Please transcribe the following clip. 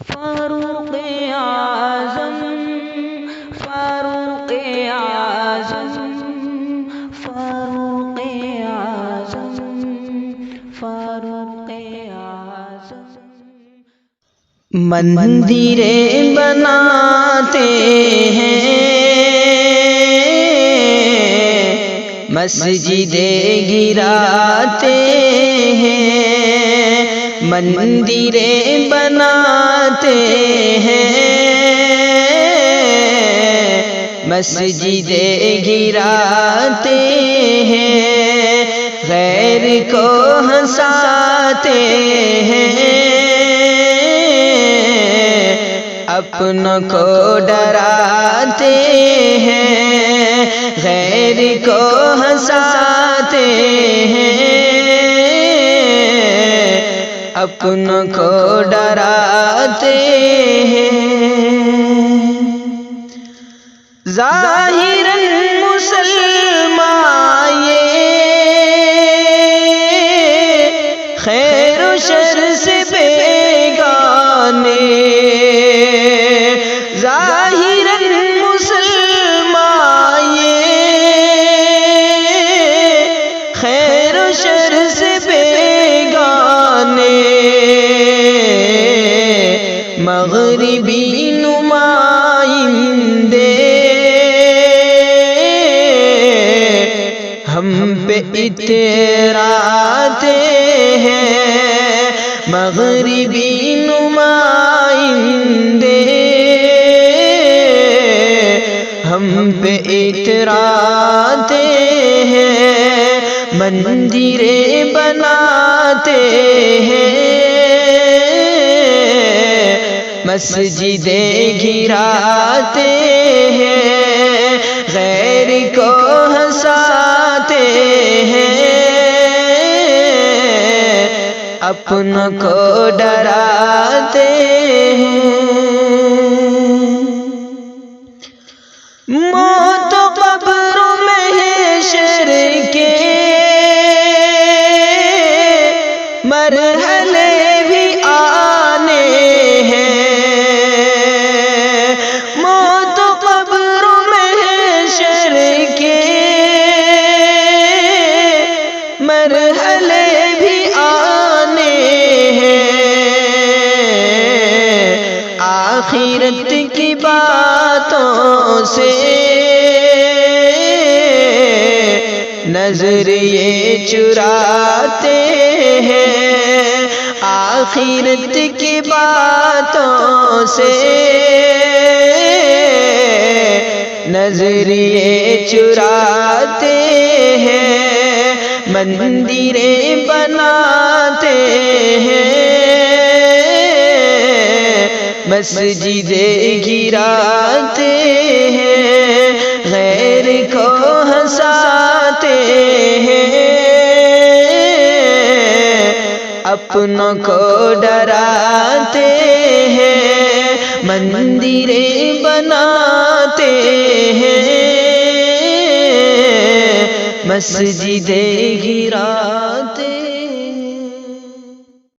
فاروق اعظم فاروق اعظم فاروق اعظم فاروق اعظم مندریں بناتے ہیں، مسجدیں گراتے ہیں، مندریں بناتے ہیں، مسجدیں گراتے ہیں، غیر کو ہنساتے ہیں، اپنوں کو ڈراتے ہیں، غیر کو ہنساتے ہیں، اپنوں کو ڈراتے ہیں۔ ظاہراً مسلمان یہ خیر و شر سے بیگانے، ظاہراً مسلمان یہ خیر و شر سے بیگانے، مغربی نمائندے ہم پہ اتراتے ہیں، مغربی نمائندے ہم پہ اتراتے ہیں، مندریں بناتے ہیں، مسجدیں گراتے ہیں، غیر کو ہنساتے ہیں، اپنوں کو ڈراتے ہیں۔ موت و قبر و محشر کے مرحلے بھی آنے ہیں، موت و قبر و محشر کے مرحلے بھی آنے ہیں، آخرت کی باتوں سے نظر یہ چراتے ہیں، آخرت کی باتوں سے نظر یہ چراتے ہیں، مندریں بناتے ہیں، مسجدیں گراتے ہیں، غیر کو ہنساتے ہیں، اپنوں کو ڈراتے ہیں، مندریں بناتے ہیں، مسجدیں گراتے